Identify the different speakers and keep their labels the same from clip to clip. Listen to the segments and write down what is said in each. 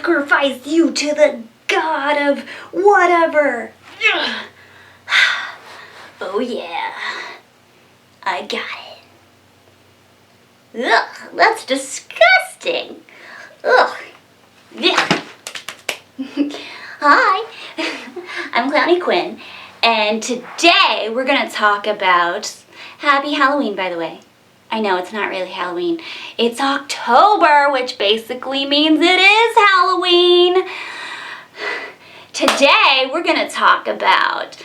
Speaker 1: sacrifice you to the god of whatever. Oh yeah, I got it. Ugh, that's disgusting. Ugh. Yeah. Hi, I'm Clowny Quin, and today we're going to talk about Happy Halloween, by the way. I know it's not really Halloween. It's October, which basically means it is Halloween. Today we're going to talk about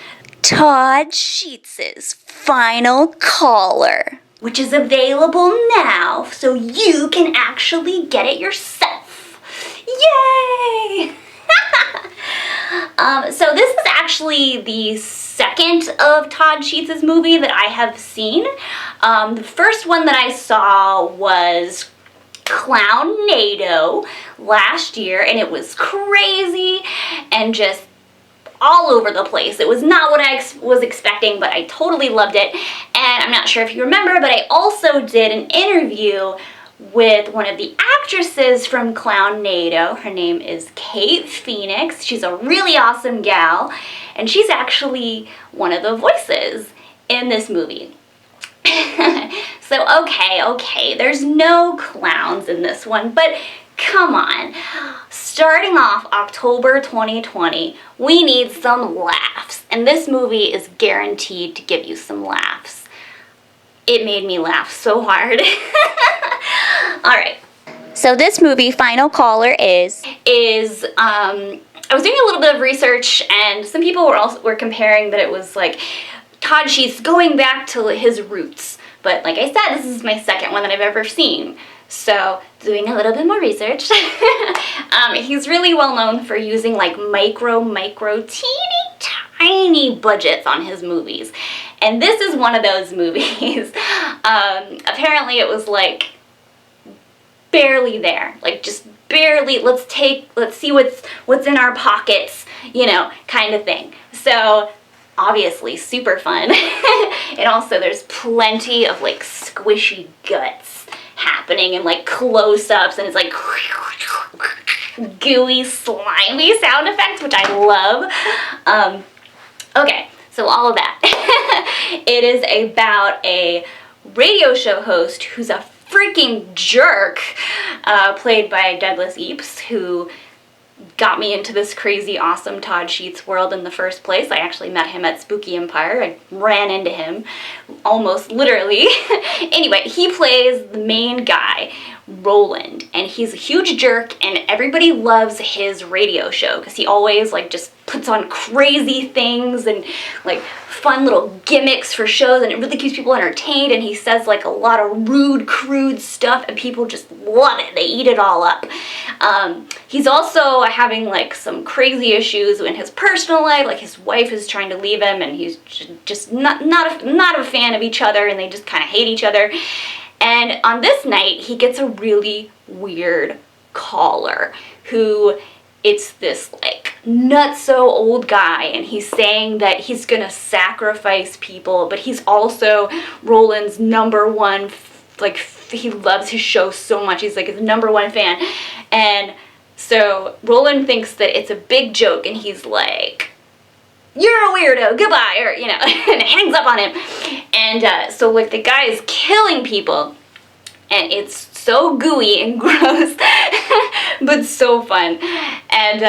Speaker 1: Todd Sheets' Final Caller, which is available now, so you can actually get it yourself. Yay! So this is actually the second of Todd Sheets' movie that I have seen. The first one that I saw was Clownado last year, and it was crazy and just all over the place. It was not what I was expecting, but I totally loved it. And I'm not sure if you remember, but I also did an interview with one of the actresses from Clownado. Her name is Kate Phoenix. She's a really awesome gal, and she's actually one of the voices in this movie. So okay, there's no clowns in this one, but come on. Starting off October 2020, we need some laughs, and this movie is guaranteed to give you some laughs. It made me laugh so hard. Alright, so this movie, Final Caller, is I was doing a little bit of research, and some people were comparing that it was like Todd Sheets going back to his roots. But like I said, this is my second one that I've ever seen. So, doing a little bit more research. He's really well known for using like micro, teeny tiny budgets on his movies. And this is one of those movies. Apparently it was like barely there. Like just barely, let's see what's in our pockets, you know, kind of thing. So, obviously super fun. And also there's plenty of like squishy guts happening and like close-ups, and it's like gooey, slimy sound effects, which I love. Okay, so all of that. It is about a radio show host who's a freaking jerk, played by Douglas Eapes, who got me into this crazy, awesome Todd Sheets world in the first place. I actually met him at Spooky Empire. I ran into him, almost literally. Anyway, he plays the main guy, Roland, and he's a huge jerk, and everybody loves his radio show because he always like just puts on crazy things and like fun little gimmicks for shows, and it really keeps people entertained, and he says like a lot of rude, crude stuff, and people just love it. They eat it all up. He's also having like some crazy issues in his personal life, like his wife is trying to leave him, and he's just not a fan of each other, and they just kind of hate each other. And on this night, he gets a really weird caller who, it's this like nutso old guy, and he's saying that he's gonna sacrifice people, but he's also Roland's #1, like he loves his show so much, he's like his #1 fan. And so Roland thinks that it's a big joke, and he's like, "You're a weirdo, goodbye," or you know, and hangs up on him. And so like the guy is killing people, and it's so gooey and gross, but so fun. And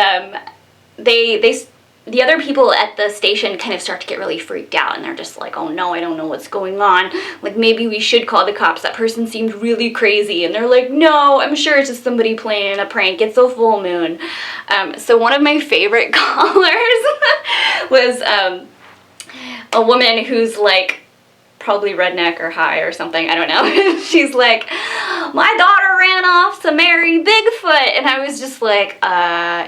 Speaker 1: the other people at the station kind of start to get really freaked out, and they're just like, "Oh no, I don't know what's going on. Like maybe we should call the cops. That person seemed really crazy." And they're like, "No, I'm sure it's just somebody playing a prank. It's a full moon." So one of my favorite callers was a woman who's like probably redneck or high or something, I don't know. She's like, "My daughter ran off to marry Bigfoot." And I was just like,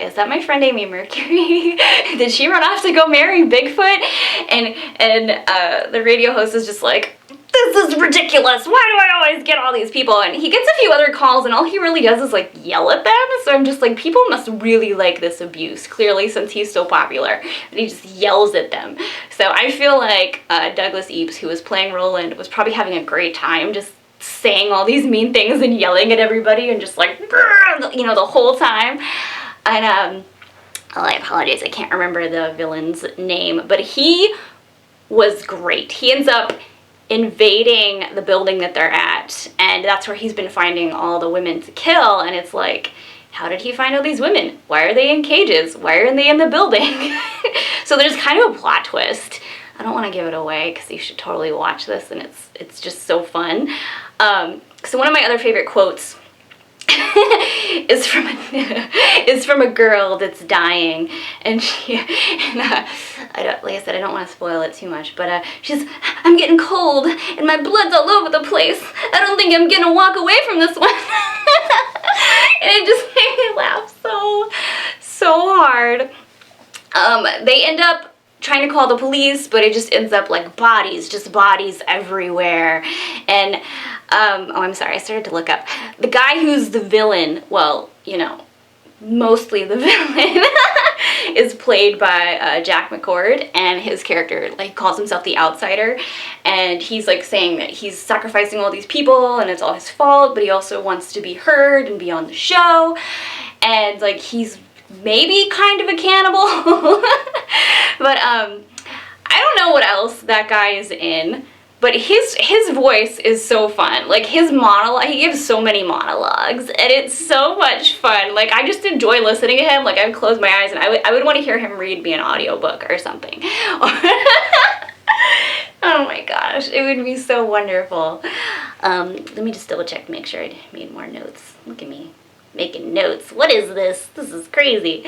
Speaker 1: is that my friend Amy Mercury? Did she run off to go marry Bigfoot? And the radio host is just like, "This is ridiculous. Why do I always get all these people?" And he gets a few other calls, and all he really does is like yell at them. So I'm just like, people must really like this abuse, clearly, since he's so popular. And he just yells at them. So I feel like Douglas Eapes, who was playing Roland, was probably having a great time just saying all these mean things and yelling at everybody and just like, you know, the whole time. And oh, I apologize, I can't remember the villain's name, but he was great. He ends up invading the building that they're at, and that's where he's been finding all the women to kill, and it's like, how did he find all these women? Why are they in cages? Why aren't they in the building? So there's kind of a plot twist. I don't want to give it away because you should totally watch this, and it's just so fun. So one of my other favorite quotes is from a girl that's dying, and like I said, I don't want to spoil it too much, but she's, I'm getting cold and my blood's all over the place. I don't think I'm gonna walk away from this one. And it just made me laugh so hard. They end up trying to call the police, but it just ends up like just bodies everywhere. And oh, I'm sorry, I started to look up. The guy who's the villain, well, you know, mostly the villain, is played by Jack McCord, and his character, like, calls himself the outsider, and he's like saying that he's sacrificing all these people and it's all his fault, but he also wants to be heard and be on the show, and like he's maybe kind of a cannibal. But I don't know what else that guy is in, but his voice is so fun. Like, his monologue, he gives so many monologues, and it's so much fun. Like, I just enjoy listening to him. Like, I would close my eyes and I would want to hear him read me an audiobook or something. Oh my gosh, it would be so wonderful. Let me just double check to make sure I made more notes. Look at me making notes. What is this? This is crazy.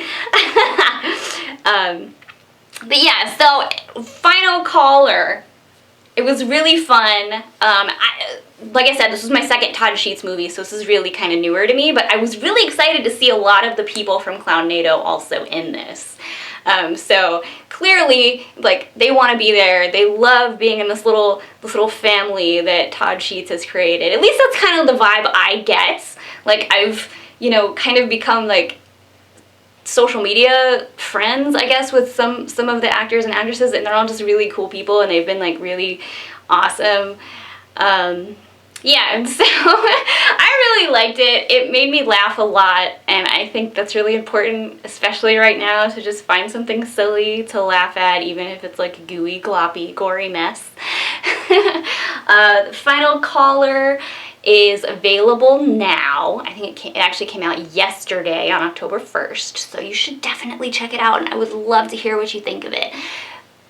Speaker 1: But yeah, so Final Caller. It was really fun. Like I said, this was my second Todd Sheets movie, so this is really kind of newer to me, but I was really excited to see a lot of the people from Clownado also in this. So clearly, like, they want to be there. They love being in this little family that Todd Sheets has created. At least that's kind of the vibe I get. Like, I've, you know, kind of become like social media friends, I guess, with some of the actors and actresses, and they're all just really cool people, and they've been like really awesome. Yeah, and so I really liked it. It made me laugh a lot, and I think that's really important, especially right now, to just find something silly to laugh at, even if it's like a gooey, gloppy, gory mess. Final Caller is available now. I think it actually came out yesterday on October 1st, so you should definitely check it out, and I would love to hear what you think of it.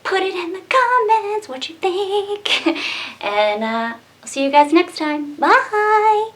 Speaker 1: Put it in the comments what you think, and I'll see you guys next time. Bye!